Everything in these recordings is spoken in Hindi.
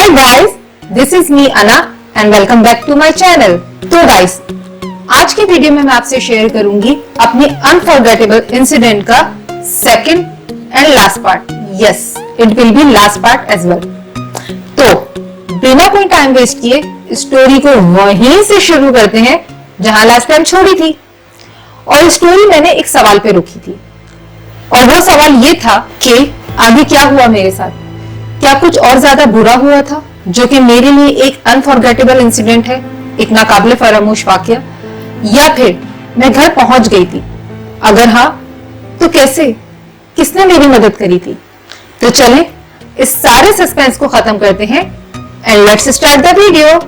Hey guys, this is me Anna and welcome back to my channel। तो guys, आज की वीडियो में मैं आपसे शेयर करूंगी अपनी अनफॉरगेटेबल इंसिडेंट का second and last part. Yes, it will be last part as well. तो बिना कोई टाइम वेस्ट किए स्टोरी को वहीं से शुरू करते हैं जहां लास्ट टाइम छोड़ी थी। और स्टोरी मैंने एक सवाल पे रोकी थी और वो सवाल ये था कि आगे क्या हुआ मेरे साथ, क्या कुछ और ज्यादा बुरा हुआ था जो कि मेरे लिए एक अनफॉरगेटेबल इंसिडेंट है, एक नाकाबिले फरामोश वाकया, या फिर मैं घर पहुंच गई थी? अगर हाँ तो कैसे, किसने मेरी मदद करी थी? तो चलें इस सारे सस्पेंस को खत्म करते हैं and let's start the video.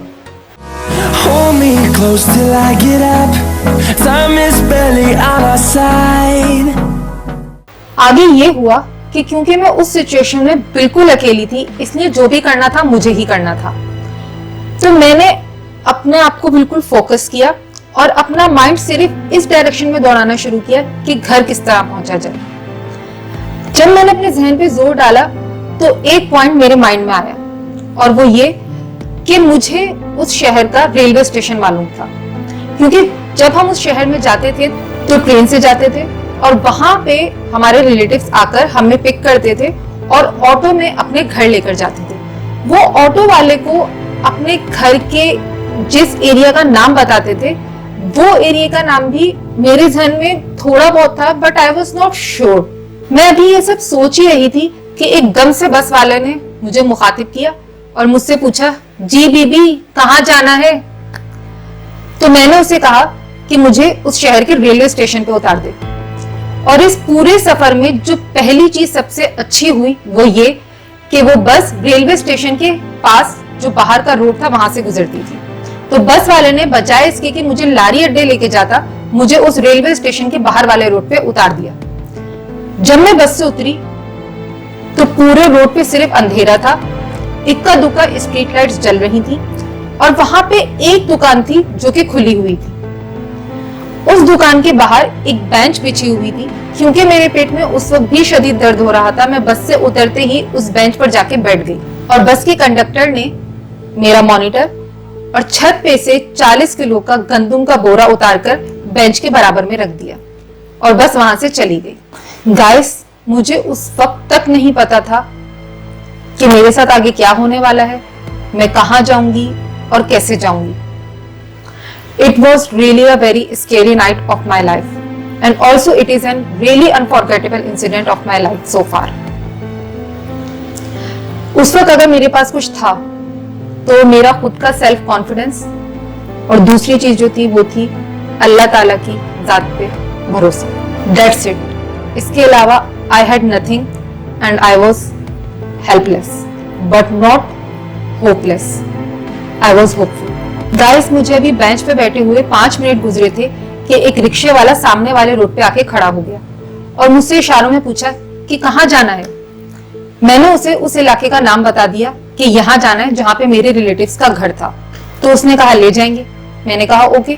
Hold me close till I get up. Time is barely on our side. आगे ये हुआ कि क्योंकि मैं उस सिचुएशन में बिल्कुल अकेली थी, इसलिए जो भी करना था मुझे ही करना था। तो मैंने अपने आप को बिल्कुल फोकस किया और अपना माइंड सिर्फ इस डायरेक्शन में दौड़ाना शुरू किया कि घर किस तरह पहुंचा जाए। जब मैंने अपने जहन पे जोर डाला तो एक पॉइंट मेरे माइंड में आया और वो ये कि मुझे उस शहर का रेलवे स्टेशन मालूम था, क्योंकि जब हम उस शहर में जाते थे तो ट्रेन से जाते थे और वहां पे हमारे रिलेटिव्स आकर हमें पिक करते थे और ऑटो में अपने घर लेकर जाते थे। वो ऑटो वाले को अपने घर के जिस एरिया का नाम बताते थे वो एरिया का नाम भी मेरे जहन में थोड़ा बहुत था, but I was not sure. मैं अभी ये सब सोच ही रही थी कि एकदम से बस वाले ने मुझे मुखातिब किया और मुझसे पूछा, जी बीबी कहाँ जाना है? तो मैंने उसे कहा कि मुझे उस शहर के रेलवे स्टेशन पे उतार दे। और इस पूरे सफर में जो पहली चीज सबसे अच्छी हुई वो ये कि वो बस रेलवे स्टेशन के पास जो बाहर का रोड था वहां से गुजरती थी। तो बस वाले ने बजाय इसके कि मुझे लारी अड्डे लेके जाता, मुझे उस रेलवे स्टेशन के बाहर वाले रोड पे उतार दिया। जब मैं बस से उतरी तो पूरे रोड पे सिर्फ अंधेरा था, इक्का दुक्का स्ट्रीट लाइट्स जल रही थी और वहां पे एक दुकान थी जो कि खुली हुई थी। उस दुकान के बाहर एक बेंच बिछी हुई थी। क्योंकि मेरे पेट में उस वक्त भी शदीद दर्द हो रहा था, मैं बस से उतरते ही उस बेंच पर जाके बैठ गई और बस के कंडक्टर ने मेरा मॉनिटर और छत पे से 40 किलो का गंदम का बोरा उतारकर बेंच के बराबर में रख दिया और बस वहां से चली गई। गाइस, मुझे उस वक्त तक नहीं पता था कि मेरे साथ आगे क्या होने वाला है, मैं कहां जाऊंगी और कैसे जाऊंगी। It was really a very scary night of my life and also it is a really unforgettable incident of my life so far। उस वक्त अगर मेरे पास कुछ था तो मेरा खुद का सेल्फ कॉन्फिडेंस और दूसरी चीज जो थी वो थी अल्लाह ताला की जात पे भरोसा। That's it। इसके अलावा I had nothing and I was helpless but not hopeless। I was hopeful। Guys, मुझे अभी बेंच पे बैठे हुए 5 मिनट गुजरे थे कि एक रिक्शे वाला सामने वाले रोड पे आके खड़ा हो गया और मुझसे इशारों में पूछा कि कहाँ जाना है। मैंने उसे उस इलाके का नाम बता दिया कि यहाँ जाना है जहाँ पे मेरे रिलेटिव्स का घर था। तो उसने कहा ले जाएंगे। मैंने कहा ओके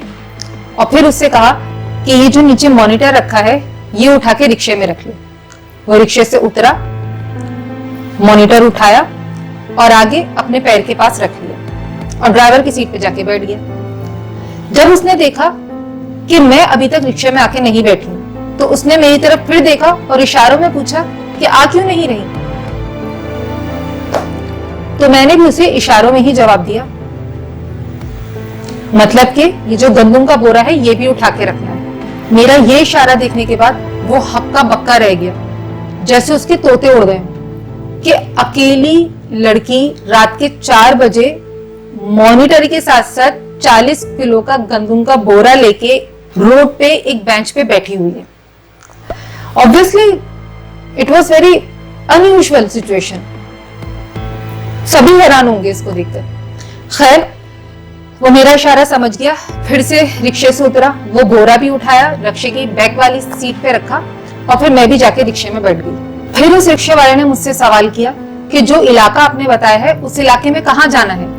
और फिर उससे कहा कि ये जो नीचे मॉनिटर रखा है ये उठा के रिक्शे में रख लो। वो रिक्शे से उतरा, मॉनिटर उठाया और आगे अपने पैर के पास रख लिया और ड्राइवर की सीट पे जाके बैठ गया। जब उसने देखा कि मैं अभी तक रिक्शे में आके नहीं बैठी हूं तो उसने मेरी तरफ फिर देखा और इशारों में पूछा कि आ क्यों नहीं रही? तो मैंने भी उसे इशारों में ही जवाब दिया, मतलब कि ये जो गंदम का बोरा है ये भी उठा के रखना है। मेरा ये इशारा देखने के बाद वो हक्का बक्का रह गया, जैसे उसके तोते उड़ गए कि अकेली लड़की रात के 4 बजे मॉनिटर के साथ साथ 40 किलो का गंदम का बोरा लेके रोड पे एक बेंच पे बैठी हुई है। Obviously it was very unusual situation. सभी हैरान होंगे इसको देखकर। खैर, वो मेरा इशारा समझ गया, फिर से रिक्शे से उतरा, वो बोरा भी उठाया, रिक्शे की बैक वाली सीट पे रखा और फिर मैं भी जाके रिक्शे में बैठ गई। फिर उस रिक्शे वाले ने मुझसे सवाल किया कि जो इलाका आपने बताया है उस इलाके में कहाँ जाना है।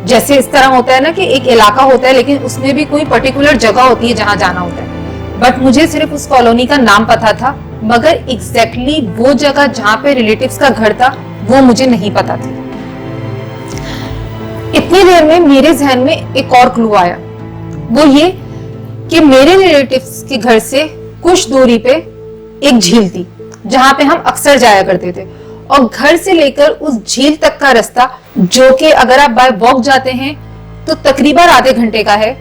जैसे इस तरह होता है ना कि एक इलाका होता है लेकिन उसमें भी कोई पर्टिकुलर जगह होती है जहां जाना होता है, बट मुझे सिर्फ उस कॉलोनी का नाम पता था, मगर एग्जैक्टली वो जगह जहां पे रिलेटिव्स का घर था वो मुझे नहीं पता थी। इतनी देर में मेरे जहन में एक और क्लू आया, वो ये कि मेरे रिलेटिव्स के घर से कुछ दूरी पे एक झील थी जहां पे हम अक्सर जाया करते थे, और घर से लेकर उस झील तक का रास्ता, जो कि अगर आप बाय वॉक जाते हैं तो तकरीबन आधे घंटे का है,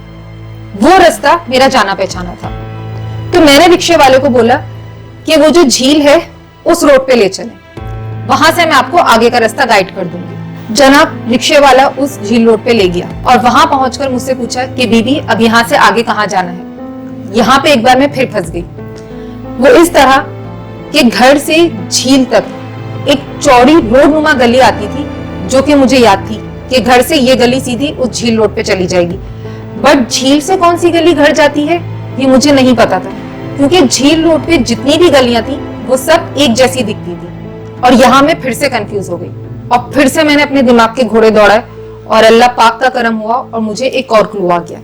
वो रास्ता मेरा जाना पहचाना था। तो मैंने रिक्शे वाले को बोला कि वो जो झील है उस रोड पे ले चले, वहां से मैं आपको आगे का रास्ता गाइड कर दूंगी। जनाब रिक्शे वाला उस झील रोड पे ले गया और वहां पहुंचकर मुझसे पूछा कि बीबी अब यहाँ से आगे कहाँ जाना है। यहाँ पे एक बार मैं फिर फंस गई। वो इस तरह कि घर से झील तक एक चौड़ी रोड नुमा गली आती थी, जो कि मुझे याद थी कि घर से ये गली सीधी उस झील रोड पे चली जाएगी, बट झील से कौन सी गली घर जाती है ये मुझे नहीं पता था, क्योंकि झील रोड पे जितनी भी गलियां थी वो सब एक जैसी दिखती थी। और यहाँ मैं फिर से कंफ्यूज हो गई और फिर से मैंने अपने दिमाग के घोड़े दौड़ाए और अल्लाह पाक का करम हुआ और मुझे एक और क्लू आ गया।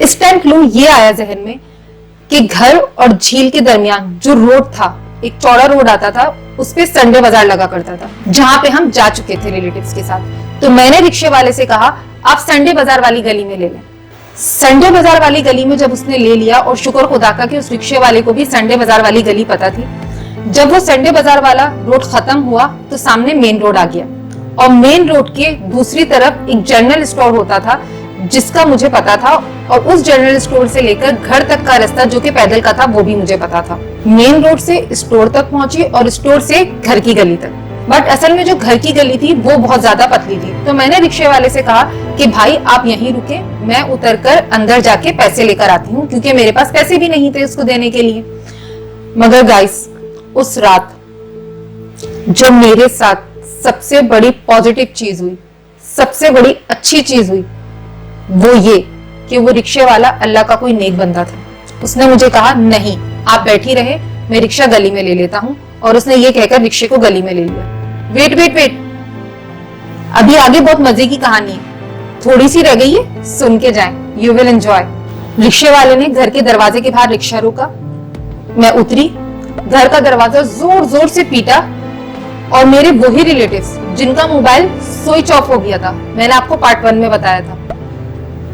इस टाइम क्लू ये आया जहन में कि घर और झील के दरमियान जो रोड था, एक चौड़ा रोड आता था, उस पे संडे बाजार लगा करता था, जहां पे हम जा चुके थे रिलेटिव्स के साथ। तो मैंने रिक्शे वाले से कहा आप संडे बाजार वाली गली में ले लें। संडे बाजार वाली गली में जब उसने ले लिया, और शुक्र खुदा का कि उस रिक्शे वाले को भी संडे बाजार वाली गली पता थी, जब वो संडे बाजार वाला रोड खत्म हुआ तो सामने मेन रोड आ गया, और मेन रोड के दूसरी तरफ एक जनरल स्टोर होता था जिसका मुझे पता था, और उस जनरल स्टोर से लेकर घर तक का रास्ता जो कि पैदल का था वो भी मुझे पता था। मेन रोड से स्टोर तक पहुंची और स्टोर से घर की गली तक, बट असल में जो घर की गली थी वो बहुत ज्यादा पतली थी। तो मैंने रिक्शे वाले से कहा कि भाई आप यहीं रुके, मैं उतरकर अंदर जाके पैसे लेकर आती हूँ, क्योंकि मेरे पास पैसे भी नहीं थे उसको देने के लिए। मगर गाइस उस रात जो मेरे साथ सबसे बड़ी पॉजिटिव चीज हुई, सबसे बड़ी अच्छी चीज हुई, वो ये कि वो रिक्शे वाला अल्लाह का कोई नेक बंदा था। उसने मुझे कहा नहीं आप बैठी रहे, मैं रिक्शा गली में ले लेता हूँ, और उसने ये कहकर रिक्शे को गली में ले लिया। वेट वेट वेट, अभी आगे बहुत मजे की कहानी है, थोड़ी सी रह गई है, सुन के जाएं, यू विल एंजॉय। रिक्शे वाले ने घर के दरवाजे के बाहर रिक्शा रोका, मैं उतरी, घर का दरवाजा जोर जोर से पीटा, और मेरे वही रिलेटिव्स जिनका मोबाइल स्विच ऑफ हो गया था, मैंने आपको पार्ट 1 में बताया था,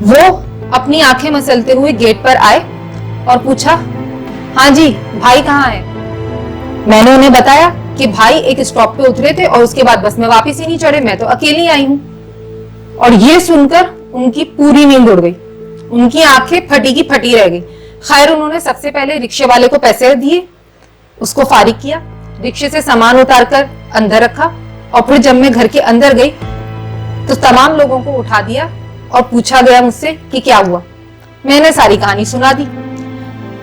वो अपनी आंखें मसलते हुए गेट पर आए और पूछा हाँ जी भाई कहाँ है। मैंने उन्हें बताया कि भाई एक स्टॉप पे उतरे थे और उसके बाद बस में वापस ही नहीं चढ़े, मैं तो अकेली आई हूँ। और ये सुनकर उनकी पूरी नींद उड़ गई, उनकी आंखें फटी की फटी रह गई। खैर उन्होंने सबसे पहले रिक्शे वाले को पैसे दिए, उसको फारिग किया, रिक्शे से सामान उतारकर अंदर रखा, और फिर जब मैं घर के अंदर गई तो तमाम लोगों को उठा दिया और पूछा गया मुझसे कि क्या हुआ। मैंने सारी कहानी सुना दी।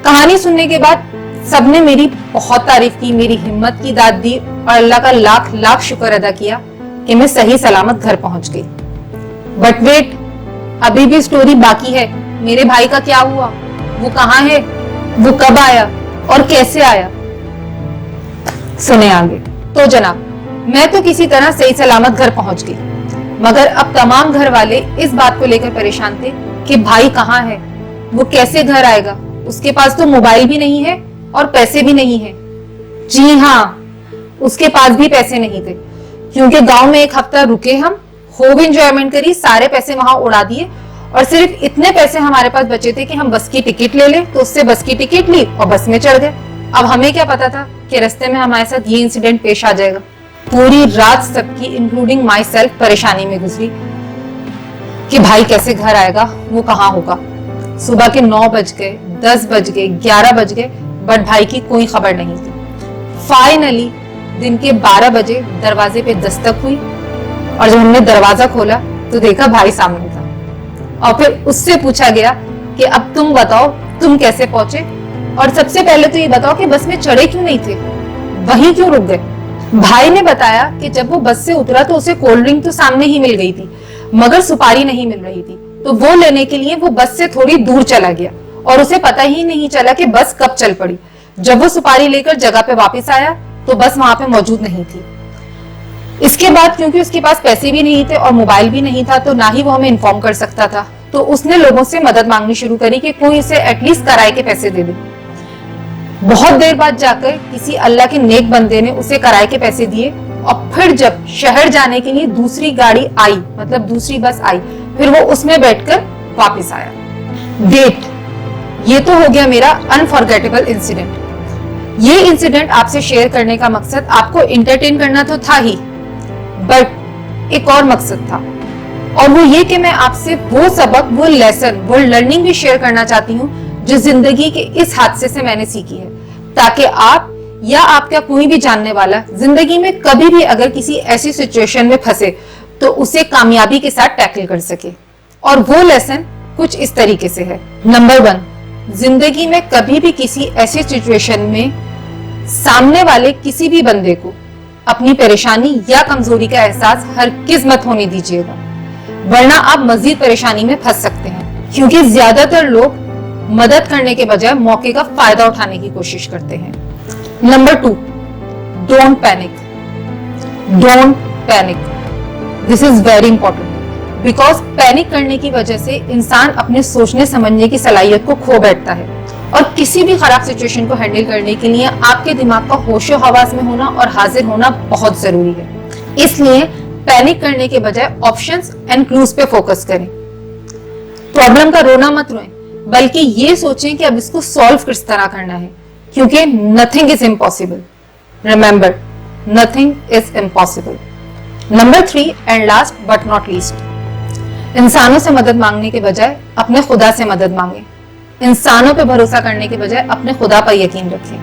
कहानी सुनने के बाद सबने मेरी बहुत तारीफ की, मेरी हिम्मत की दाद दी, और अल्लाह का लाख लाख शुक्र अदा किया कि मैं सही सलामत घर पहुंच गई। बट वेट, अभी भी स्टोरी बाकी है। मेरे भाई का क्या हुआ, वो कहाँ है, वो कब आया और कैसे आया, सुने आगे। तो जनाब मैं तो किसी तरह सही सलामत घर पहुंच गई, मगर अब तमाम घर वाले इस बात को लेकर परेशान थे कि भाई कहाँ है, वो कैसे घर आएगा, उसके पास तो मोबाइल भी नहीं है और पैसे भी नहीं है। जी हाँ, उसके पास भी पैसे नहीं थे, क्योंकि गांव में एक हफ्ता रुके हम, खूब एंजॉयमेंट करी, सारे पैसे वहां उड़ा दिए, और सिर्फ इतने पैसे हमारे पास बचे थे कि हम बस की टिकट ले लें, तो उससे बस की टिकट ली और बस में चढ़ गए। अब हमें क्या पता था कि रास्ते में हमारे साथ ये इंसिडेंट पेश आ जाएगा। पूरी रात सबकी इंक्लूडिंग माई सेल्फ परेशानी में गुजरी कि भाई कैसे घर आएगा, वो कहाँ होगा। सुबह के 9 बज गए, 10 बज गए, 11 बज गए, बट भाई की कोई खबर नहीं थी। फाइनली दिन के 12 बजे दरवाजे पे दस्तक हुई, और जब हमने दरवाजा खोला तो देखा भाई सामने था, और फिर उससे पूछा गया कि अब तुम बताओ तुम कैसे पहुंचे, और सबसे पहले तो ये बताओ कि बस में चढ़े क्यों नहीं थे, वहीं क्यों रुक गए। भाई ने बताया कि जब वो बस से उतरा तो उसे कोल्ड ड्रिंक तो सामने ही मिल गई थी, मगर सुपारी नहीं मिल रही थी, तो वो लेने के लिए वो बस से थोड़ी दूर चला गया, और उसे पता ही नहीं चला कि बस कब चल पड़ी। जब वो सुपारी लेकर जगह पे वापस आया तो बस वहां पे मौजूद नहीं थी। इसके बाद क्योंकि उसके पास पैसे भी नहीं थे और मोबाइल भी नहीं था, तो ना ही वो हमें इन्फॉर्म कर सकता था, तो उसने लोगों से मदद मांगनी शुरू करी कि कोई इसे एटलीस्ट किराए के पैसे दे दे। बहुत देर बाद जाकर किसी अल्लाह के नेक बंदे ने उसे किराए के पैसे दिए, और फिर जब शहर जाने के लिए दूसरी गाड़ी आई, मतलब दूसरी बस आई, फिर वो उसमें बैठकर वापस आया। डेट, ये तो हो गया मेरा अनफॉरगेटेबल इंसिडेंट। ये इंसिडेंट आपसे शेयर करने का मकसद आपको एंटरटेन करना तो था ही, बट एक और मकसद था, और वो ये कि मैं आपसे वो सबक, वो लेसन, वो लर्निंग भी शेयर करना चाहती हूँ जो जिंदगी के इस हादसे से मैंने सीखी है, ताकि आप या आपका कोई भी जानने वाला जिंदगी में कभी भी अगर किसी ऐसी सिचुएशन में फंसे तो उसे कामयाबी के साथ टैकल कर सके। और वो लेसन कुछ इस तरीके से है। नंबर 1, जिंदगी में कभी भी किसी ऐसी सिचुएशन में सामने वाले किसी भी बंदे को अपनी परेशानी या कमजोरी का एहसास हरगिज मत होने दीजिएगा, वरना आप मजीद परेशानी में फंस सकते हैं, क्योंकि ज्यादातर लोग मदद करने के बजाय मौके का फायदा उठाने की कोशिश करते हैं। Number 2, don't panic. Don't panic, this is very important, because panic करने की वजह से इंसान अपने सोचने समझने की सलाहियत को खो बैठता है, और किसी भी खराब सिचुएशन को हैंडल करने के लिए आपके दिमाग का होशो हवास में होना और हाजिर होना बहुत जरूरी है। इसलिए पैनिक करने के बजाय ऑप्शंस एंड क्लूज पे फोकस करें। प्रॉब्लम का रोना मत रोएं, बल्कि ये सोचें कि अब इसको सॉल्व किस तरह करना है, क्योंकि nothing is impossible. Remember, nothing is impossible. Number 3 and last but not least, इंसानों से मदद मांगने के बजाय अपने खुदा से मदद मांगे। इंसानों पे भरोसा करने के बजाय अपने खुदा पर यकीन रखें,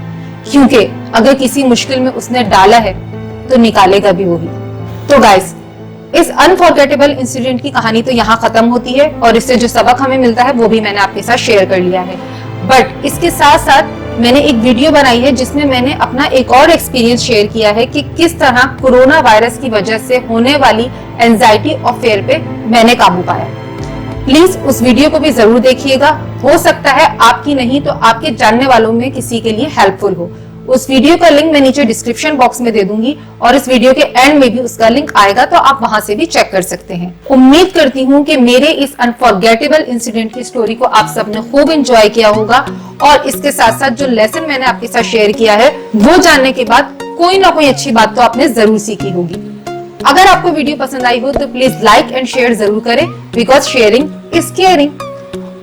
क्योंकि अगर किसी मुश्किल में उसने डाला है तो निकालेगा भी वही। तो गाइस, इस अनफॉरगेटेबल इंसिडेंट की कहानी तो यहाँ खत्म होती है, और इससे जो सबक हमें मिलता है वो भी मैंने आपके साथ शेयर कर लिया है। बट इसके साथ साथ मैंने एक वीडियो बनाई है जिसमें मैंने अपना एक और एक्सपीरियंस शेयर किया है कि किस तरह कोरोना वायरस की वजह से होने वाली एंजाइटी और फेयर पे मैंने काबू पाया। प्लीज उस वीडियो को भी जरूर देखिएगा, हो सकता है आपकी नहीं तो आपके जानने वालों में किसी के लिए हेल्पफुल हो। उस वीडियो का लिंक मैं नीचे डिस्क्रिप्शन बॉक्स में दे दूंगी, और इस वीडियो के एंड में भी उसका लिंक आएगा, तो आप वहां से भी चेक कर सकते हैं। उम्मीद करती हूँ कि मेरे इस अनफॉरगेटेबल इंसिडेंट की स्टोरी को आप सबने खूब एंजॉय किया होगा, और इसके साथ साथ जो लेसन मैंने आपके साथ शेयर किया है वो जानने के बाद कोई ना कोई अच्छी बात तो आपने जरूर सीखी होगी। अगर आपको वीडियो पसंद आई हो तो प्लीज लाइक एंड शेयर जरूर करें, because sharing is caring.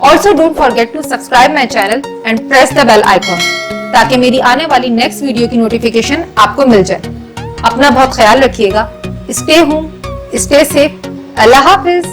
Also don't forget to subscribe my channel and press the bell icon, ताकि मेरी आने वाली नेक्स्ट वीडियो की नोटिफिकेशन आपको मिल जाए। अपना बहुत ख्याल रखिएगा। Stay home, stay safe. अल्लाह हाफिज।